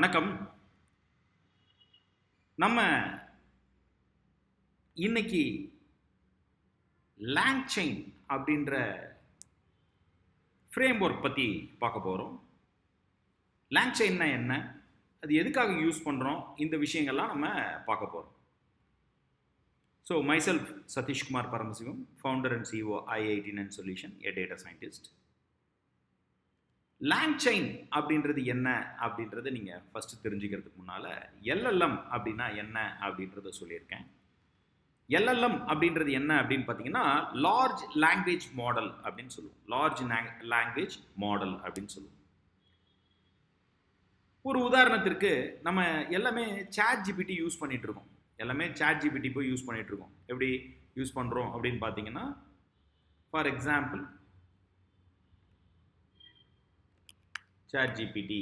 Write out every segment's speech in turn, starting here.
வணக்கம். நம்ம இன்னைக்கு லாங்செயின் அப்படின்ற ஃப்ரேம் ஒர்க் பற்றி பார்க்க போகிறோம். லாங்செயின்னா என்ன, அது எதுக்காக யூஸ் பண்ணுறோம், இந்த விஷயங்கள்லாம் நம்ம பார்க்க போகிறோம். So myself Sathish Kumar Paramasivam, founder and CEO i18 and Solution, a data scientist. LangChain அப்படின்றது என்ன அப்படின்றத நீங்கள் ஃபஸ்ட்டு தெரிஞ்சுக்கிறதுக்கு முன்னால் எல்எல்எம் அப்படின்னா என்ன அப்படின்றத சொல்லியிருக்கேன். எல்எல்எம் அப்படின்றது என்ன அப்படின்னு பார்த்தீங்கன்னா லார்ஜ் லாங்குவேஜ் மாடல் அப்படின்னு சொல்லுவோம். லார்ஜ் லாங்குவேஜ் மாடல் அப்படின்னு சொல்லுவோம். ஒரு உதாரணத்திற்கு நம்ம எல்லாமே சாட் ஜிபிடி யூஸ் பண்ணிட்டு இருக்கோம். எல்லாமே சாட் ஜிபிடி போய் யூஸ் பண்ணிட்டு இருக்கோம். எப்படி யூஸ் பண்ணுறோம் அப்படின்னு பார்த்தீங்கன்னா, for example ChatGPT,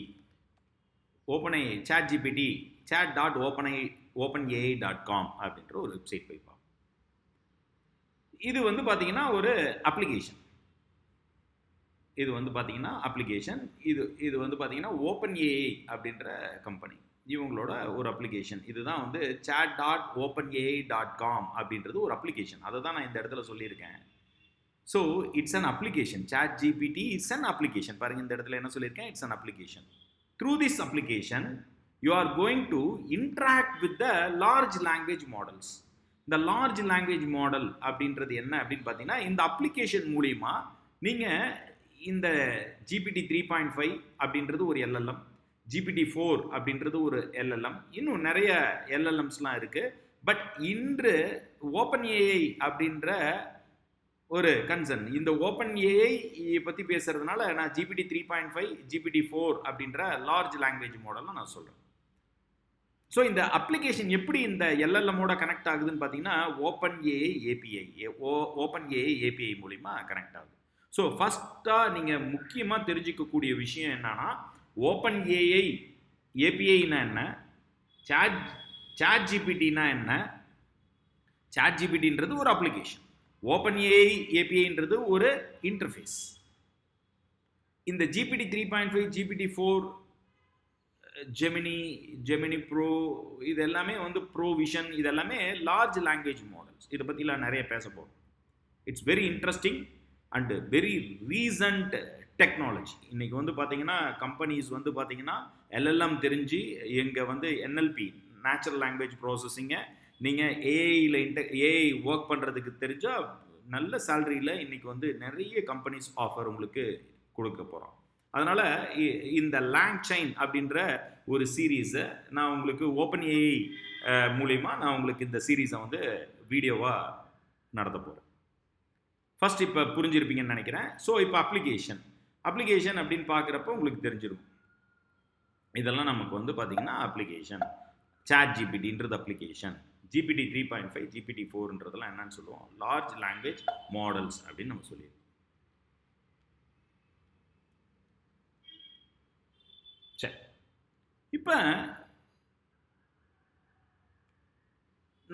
OpenAI, ChatGPT, chat.openai.com அப்படின்ற ஒரு வெப்சைட் போய் பார்ப்போம். இது வந்து பார்த்தீங்கன்னா ஒரு அப்ளிகேஷன். இது வந்து பார்த்தீங்கன்னா அப்ளிகேஷன். இது வந்து பார்த்தீங்கன்னா OpenAI அப்படின்ற கம்பெனி, இவங்களோட ஒரு அப்ளிகேஷன். இதுதான் வந்து chat.openai.com அப்படின்றது ஒரு அப்ளிகேஷன். அதை தான் நான் இந்த இடத்துல சொல்லியிருக்கேன். So it's an application. ChatGPT it's an application. பாருங்க, இந்த இடத்துல என்ன சொல்லியிருக்கேன், it's an application. Through this application you are going to interact with the large language models. இந்த லார்ஜ் லாங்குவேஜ் மாடல் அப்படின்றது என்ன அப்படின்னு பார்த்தீங்கன்னா, இந்த அப்ளிகேஷன் மூலிமா நீங்கள் இந்த GPT 3.5 அப்படின்றது ஒரு எல்எல்எம், GPT 4 அப்படின்றது ஒரு எல்எல்எம், இன்னும் நிறைய எல்எல்எம்ஸ்லாம் இருக்குது. பட் இன்று OpenAI அப்படின்ற ஒரு கன்சர்ன், இந்த OpenAI பற்றி பேசுறதுனால நான் GPT 3.5, GPT 4 அப்படின்ற லார்ஜ் லாங்குவேஜ் மாடல்லாம் நான் சொல்கிறேன். ஸோ இந்த அப்ளிகேஷன் எப்படி இந்த எல்எல்எம்மோட கனெக்ட் ஆகுதுன்னு பார்த்தீங்கன்னா, OpenAI API மூலிமா கனெக்ட் ஆகுது. ஸோ ஃபஸ்ட்டாக நீங்கள் முக்கியமாக தெரிஞ்சிக்கக்கூடிய விஷயம் என்னன்னா, OpenAI APIனா என்ன, ChatGPTனா என்ன. ChatGPTன்றது ஒரு அப்ளிகேஷன், OpenAI APIன்றது ஒரு இன்டர்ஃபேஸ். இந்த GPT 3.5, GPT 4, ஜெமினி ப்ரோ, இது எல்லாமே வந்து ப்ரோவிஷன், இது எல்லாமே லார்ஜ் லாங்குவேஜ் மாடல்ஸ். இதை பற்றிலாம் நிறைய பேச போகிறோம். It's very interesting and very recent technology. இன்றைக்கி வந்து பார்த்தீங்கன்னா கம்பெனிஸ் வந்து பார்த்தீங்கன்னா எல்எல்எம் தெரிஞ்சு எங்கள் வந்து NLP, நேச்சுரல் லாங்குவேஜ் ப்ராசஸிங்கை நீங்கள் ஏஐ ஒர்க் பண்ணுறதுக்கு தெரிஞ்சால் நல்ல சேலரியில் இன்றைக்கி வந்து நிறைய கம்பெனிஸ் ஆஃபர் உங்களுக்கு கொடுக்க போகிறோம். அதனால் இந்த லாங்செயின் அப்படின்ற ஒரு சீரீஸை நான் உங்களுக்கு OpenAI மூலிமா நான் உங்களுக்கு இந்த சீரீஸை வந்து வீடியோவாக நடத்த போகிறேன். ஃபஸ்ட் இப்போ புரிஞ்சிருப்பீங்கன்னு நினைக்கிறேன். ஸோ இப்போ அப்ளிகேஷன் அப்படின்னு பார்க்குறப்ப உங்களுக்கு தெரிஞ்சிடும். இதெல்லாம் நமக்கு வந்து பார்த்திங்கன்னா அப்ளிகேஷன். ChatGPTன்றது அப்ளிகேஷன், GPT 3.5, GPT 4ன்றதெல்லாம் என்னன்னு சொல்லுவோம், லார்ஜ் லாங்குவேஜ் மாடல்ஸ் அப்படின்னு நம்ம சொல்லிடுவோம். சரி, இப்போ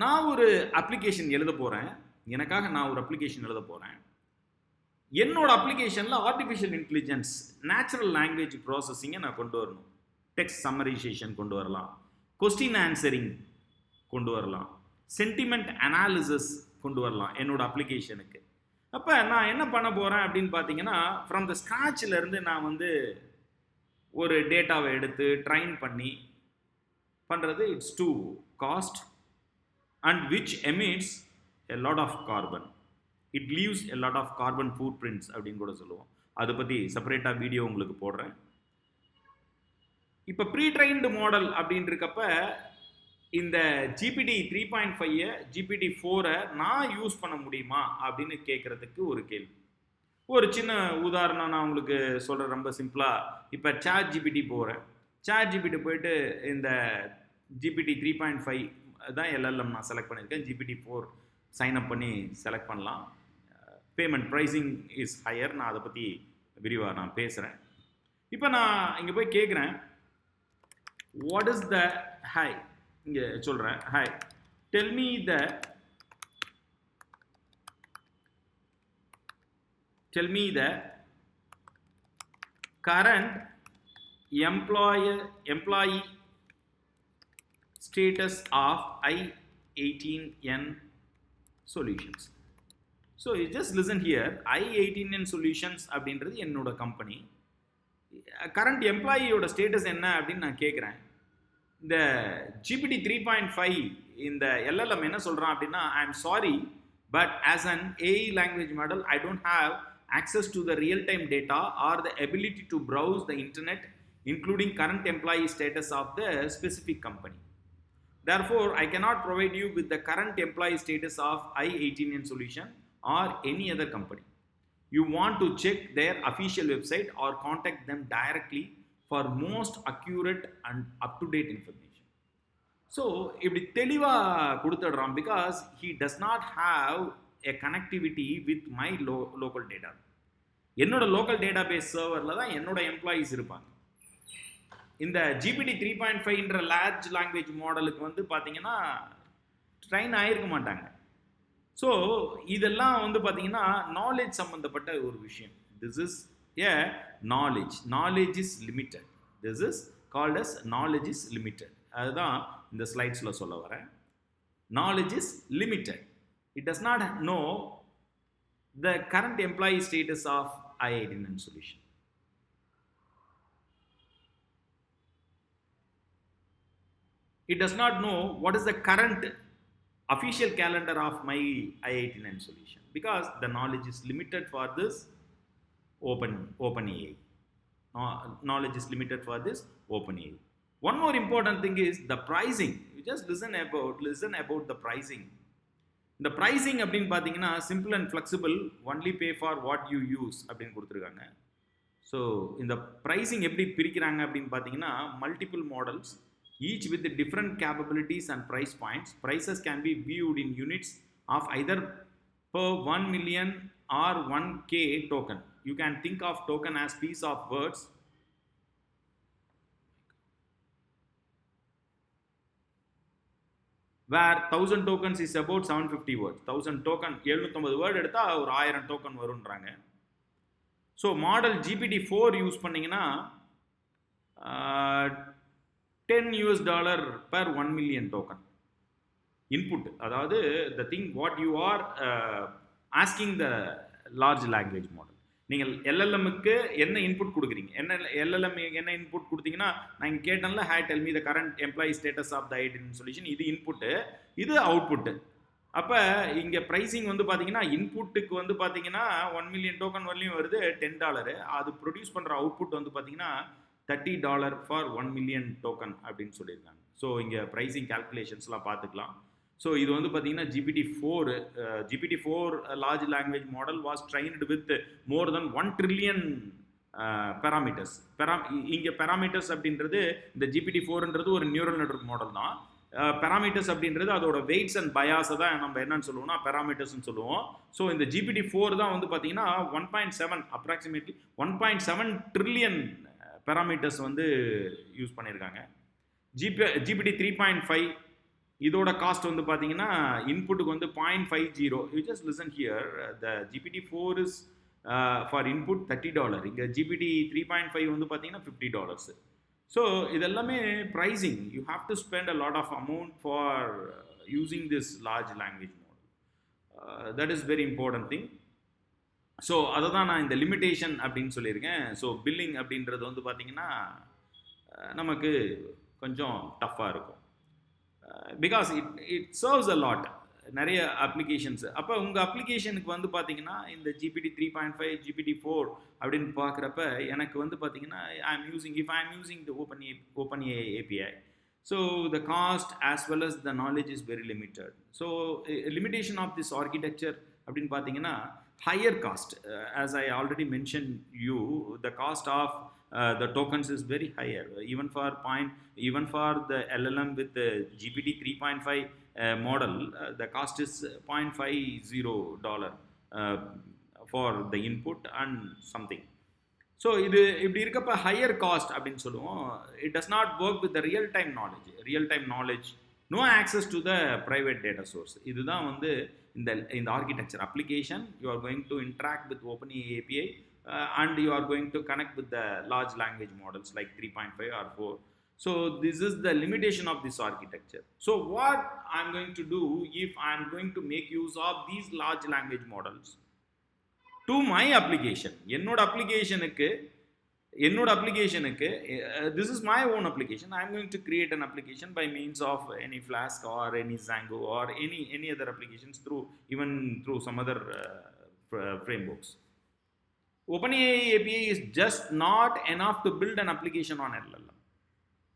நான் ஒரு அப்ளிகேஷன் எழுத போகிறேன். எனக்காக நான் ஒரு அப்ளிகேஷன் எழுத போகிறேன். என்னோட அப்ளிகேஷனில் ஆர்டிஃபிஷியல் இன்டெலிஜென்ஸ், நேச்சுரல் லாங்குவேஜ் ப்ராசஸிங்கை நான் கொண்டு வரணும். டெக்ஸ்ட் சம்மரைசேஷன் கொண்டு வரலாம், கொஸ்டின் ஆன்சரிங் கொண்டு வரலாம், சென்டிமெண்ட் அனாலிசிஸ் கொண்டு வரலாம் என்னோட அப்ளிகேஷனுக்கு. அப்போ நான் என்ன பண்ண போகிறேன் அப்படின்னு பார்த்தீங்கன்னா, ஃப்ரம் த ஸ்க்ராட்சிலேருந்து நான் வந்து ஒரு டேட்டாவை எடுத்து ட்ரைன் பண்ணி பண்ணுறது it's too cost and which emits a lot of carbon. It leaves a lot of carbon footprints அப்படின்னு கூட சொல்லுவோம். அதை பற்றி செப்பரேட்டாக வீடியோ உங்களுக்கு போடுறேன். இப்போ ப்ரீ ட்ரைன்டு மாடல் அப்படின்றக்கப்ப இந்த GPT 3.5, GPT 4 நான் யூஸ் பண்ண முடியுமா அப்படின்னு கேட்குறதுக்கு ஒரு கேள்வி. ஒரு சின்ன உதாரணம் நான் உங்களுக்கு சொல்கிறேன், ரொம்ப சிம்பிளாக. இப்போ ChatGPT போகிறேன். ChatGPT போயிட்டு இந்த GPT 3.5 தான் எல்எல்எம் நான் செலக்ட் பண்ணியிருக்கேன். GPT 4 சைன் அப் பண்ணி செலக்ட் பண்ணலாம். Payment pricing is higher. நான் அதை பற்றி விரிவாக நான் பேசுகிறேன். இப்போ நான் இங்கே போய் கேட்குறேன், வாட் இஸ் த ஹை, இங்கே சொல்கிறேன், high tell me the current employee status of I18N solutions. So you just listen here, I18N solutions அப்படின்றது என்னோட கம்பெனி. கரண்ட் எம்ப்ளாயியோட ஸ்டேட்டஸ் என்ன அப்படின்னு நான் கேட்குறேன். இந்த GPT 3.5 இந்த LLM என்ன சொல்கிறான் அப்படின்னா, I'm sorry but as an AI language model I don't have access to the real-time data or the ability to browse the internet including current employee status of the specific company. Therefore, I cannot provide you with the current employee status of I18N solution or any other company. You want to check their official website or contact them directly for most accurate and up-to-date information. So, இப்படி தெளிவாக கொடுத்துடுறான் because he does not have a connectivity with my local data. என்னோட local database சர்வரில் தான் என்னோட employees இருப்பாங்க. இந்த GPT 3.5ன்ற large language மாடலுக்கு வந்து பார்த்தீங்கன்னா ட்ரைன் ஆகிருக்க மாட்டாங்க. ஸோ இதெல்லாம் வந்து பார்த்தீங்கன்னா நாலேஜ் சம்மந்தப்பட்ட ஒரு விஷயம். This is a knowledge is limited. This is called as knowledge is limited. அதுதான் இந்த ஸ்லைட்ஸில் சொல்ல வரேன். Knowledge is limited. It does not know the current employee status of I18N solution. It does not know what is the current official calendar of my I18N solution because the knowledge is limited for this OpenAI. Knowledge is limited for this OpenAI. One more important thing is the pricing. You just listen about the pricing. The pricing அப்படின்னு பார்த்தீங்கன்னா simple and flexible, only pay for what you use அப்படின்னு கொடுத்துருக்காங்க. So இந்த pricing எப்படி பிரிக்கிறாங்க அப்படின்னு பார்த்தீங்கன்னா multiple models each with different capabilities and price points. Prices can be viewed in units of either per 1 million or 1k token. You can think of token as piece of words where 1000 tokens is about 750 words. 1000 token 750 word எடுத்தா ஒரு 1000 token வரும்ன்றாங்க. So model GPT-4 use பண்ணிங்கன்னா $10 per 1 million token input. அதாவது the thing what you are asking the large language model. நீங்கள் LLMக்கு என்ன input கொடுக்குறீங்க, LLM என்ன input கொடுத்தீங்கன்னா, நான் இங்கே கேட்டேன்ல hi tell me the current employee status of the I18N solution, இது இன்புட்டு, இது அவுட்புட்டு. அப்போ இங்கே ப்ரைஸிங் வந்து பார்த்தீங்கன்னா இன்புட்டுக்கு வந்து பார்த்தீங்கன்னா 1 million டோக்கன் வரலையும் வருது $10. அது ப்ரொடியூஸ் பண்ணுற அவுட்புட் வந்து பார்த்தீங்கன்னா $30 ஃபார் 1 million டோக்கன் அப்படின்னு சொல்லியிருக்காங்க. ஸோ இங்கே ப்ரைஸிங் கேல்குலேஷன்ஸ்லாம் பார்த்துக்கலாம். ஸோ இது வந்து பார்த்தீங்கன்னா GPT-4 large language model was trained with more than 1 trillion parameters. இங்கே parameters அப்படின்றது இந்த GPT-4ன்றது ஒரு நியூரல் நெட்வொர்க் மாடல் தான். parameters அப்படின்றது அதோட வெயிட்ஸ் அண்ட் பயாஸை தான் நம்ம என்னன்னு சொல்லுவோம்னா parametersன்னு சொல்லுவோம். ஸோ இந்த GPT-4 தான் வந்து பார்த்தீங்கன்னா 1.7 approximately 1.7 trillion parameters வந்து யூஸ் பண்ணியிருக்காங்க. GPT 3.5 இதோட காஸ்ட் வந்து பார்த்தீங்கன்னா இன்புட்டுக்கு வந்து 0.50. You just listen here, the GPT-4 is for input $30. இங்கே GPT 3.5 வந்து பார்த்தீங்கன்னா $50. ஸோ இதெல்லாமே pricing. You have to spend a lot of amount for using this large language model. That is very important thing. So அதை தான் நான் இந்த limitation அப்படின்னு சொல்லியிருக்கேன். ஸோ பில்லிங் அப்படின்றது வந்து பார்த்தீங்கன்னா நமக்கு கொஞ்சம் டஃப்பாக இருக்கும். Because it serves a lot, நிறைய அப்ளிகேஷன்ஸ். அப்போ உங்கள் அப்ளிகேஷனுக்கு வந்து பார்த்தீங்கன்னா இந்த GPT 3.5 GPT-4 அப்படின்னு பார்க்குறப்ப எனக்கு வந்து பார்த்தீங்கன்னா if I am using the OpenAI API, so the cost as well as the knowledge is very limited. So a limitation of this architecture அப்படின்னு பார்த்தீங்கன்னா higher cost. As I already mentioned you, the cost of the tokens is very higher. Even for the LLM with the GPT 3.5 model, the cost is $0.50 for the input and something. So இது இப்படி இருக்கப்ப higher cost அப்படின்னு சொல்லுவோம். It does not work with the real time knowledge, no access to the private data source. இதுதான் வந்து இந்த architecture application. You are going to interact with OpenAI API and you are going to connect with the large language models like 3.5 or 4. So this is the limitation of this architecture. So what I'm going to do, if I'm going to make use of these large language models to my application, என்னோட applicationக்கு this is my own application. I'm going to create an application by means of any Flask or any Django or any other applications even through some other frameworks. OpenAI API is just not enough to build an application on LLM.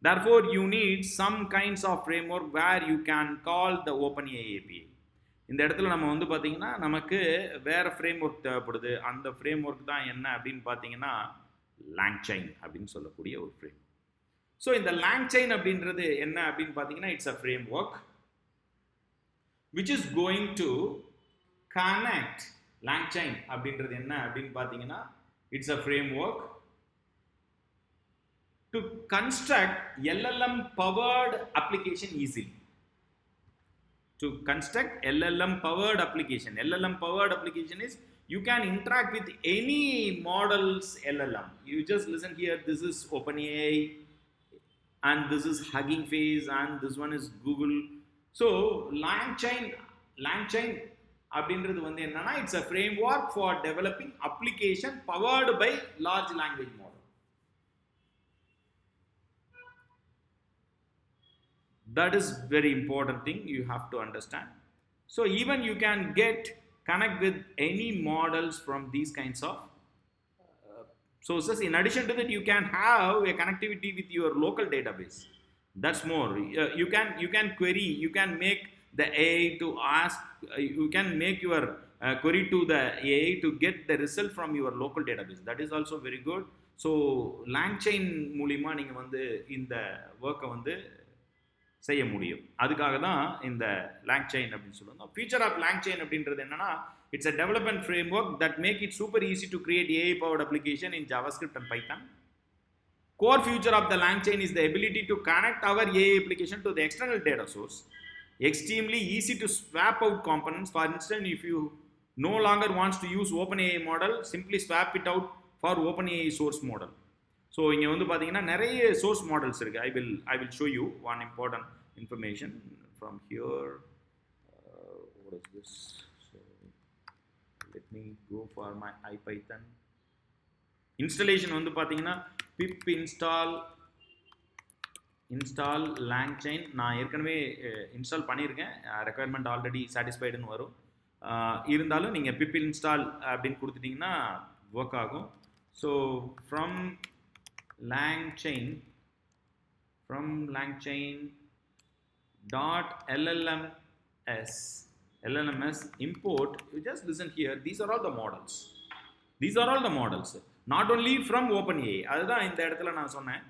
Therefore, you need some kinds of framework where you can call the OpenAI API. இந்த இடத்துல நம்ம வந்து பார்த்தீங்கன்னா நமக்கு வேறு framework தேவைப்படுது. அந்த framework தான் என்ன அப்படின்னு பார்த்தீங்கன்னா LangChain அப்படின்னு சொல்லக்கூடிய ஒரு ஃப்ரேம். ஸோ இந்த LangChain அப்படின்றது என்ன அப்படின்னு பார்த்தீங்கன்னா it's a framework which is going to connect. LangChain அப்படின்றது என்ன அப்படின்னு பார்த்தீங்கன்னா it's a framework to construct LLM powered application easily. To construct LLM powered application. LLM powered application is you can interact with any models LLM. You just listen here, this is OpenAI and this is Hugging Face and this one is Google. So LangChain அப்படின்றது வந்து என்னன்னா it's a framework for developing application powered by large language model. That is very important thing you have to understand. So even you can connect with any models from these kinds of sources. In addition to that, you can have a connectivity with your local database. That's more. You can query. You can make the AI to ask. You can make your query to the AI to get the result from your local database. That is also very good. So LangChain மூலமா நீங்க வந்து இந்த work வந்து செய்ய முடியும். அதுக்காக தான் இந்த LangChain அப்படின்னு சொல்லுவாங்க. Feature of LangChain அப்படின்றது என்னன்னா it's a development framework that make it super easy to create AI powered application in JavaScript and Python. Core feature of the LangChain is the ability to connect our AI application to the external data source. Extremely easy to swap out components. For instance, if you no longer wants to use OpenAI model, simply swap it out for OpenAI source model. So இங்கே வந்து பார்த்தீங்கன்னா நிறைய source models இருக்குது. I will show you one important information from here. What is this? So let me go for my IPython installation. வந்து பார்த்தீங்கன்னா pip install LangChain. நான் ஏற்கனவே install பண்ணியிருக்கேன். ரெக்குயர்மெண்ட் ஆல்ரெடி சாட்டிஸ்ஃபைடுன்னு வரும். இருந்தாலும் நீங்கள் pip install அப்படின்னு கொடுத்துட்டிங்கன்னா ஒர்க் ஆகும். So from LangChain dot LLMS import. You just listen here. These are all the models. Not only from OpenAI. அதுதான் இந்த இடத்துல நான் சொன்னேன்.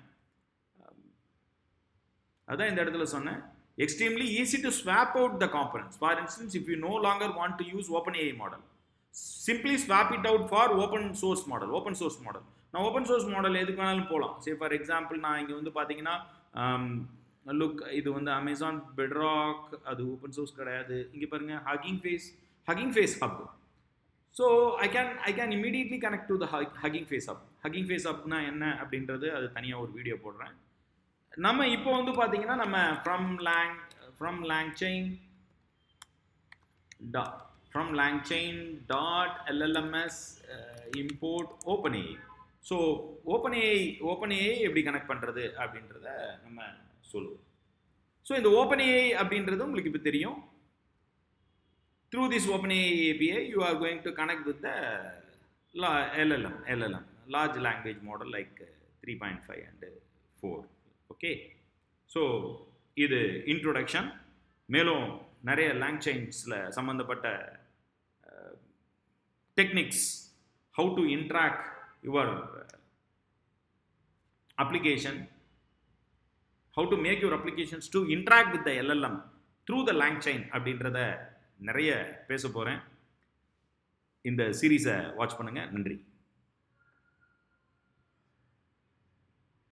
Extremely easy to swap out the components. For instance, if you no longer want to use OpenAI model, simply swap it out for open source model. நான் open source model எதுக்கு வேணாலும் போகலாம். Say for example நான் இங்கே வந்து பார்த்தீங்கன்னா look, இது வந்து அமேசான் பெட்ராக், அது ஓப்பன் சோர்ஸ் கிடையாது. இங்கே பாருங்கள் Hugging Face Hub. So I can immediately connect to the Hugging Face ஹப்னா என்ன அப்படின்றது அது தனியாக ஒரு வீடியோ போடுறேன். நம்ம இப்போ வந்து பார்த்தீங்கன்னா நம்ம from LangChain dot LLMS import OpenAI. So OpenAI எப்படி கனெக்ட் பண்ணுறது அப்படின்றத நம்ம சொல்லுவோம். ஸோ இந்த OpenAI அப்படின்றது உங்களுக்கு இப்போ தெரியும். Through this OpenAI API you are going to connect with the LLM large language model like 3.5 and 4. Okay, so இது இன்ட்ரோடக்ஷன். மேலும் நிறைய LangChainஸில் சம்மந்தப்பட்ட techniques, how to interact your application, how to make your applications to interact with the LLM through the LangChain அப்படின்றத நிறைய பேச போகிறேன். இந்த சீரீஸை வாட்ச் பண்ணுங்கள். நன்றி.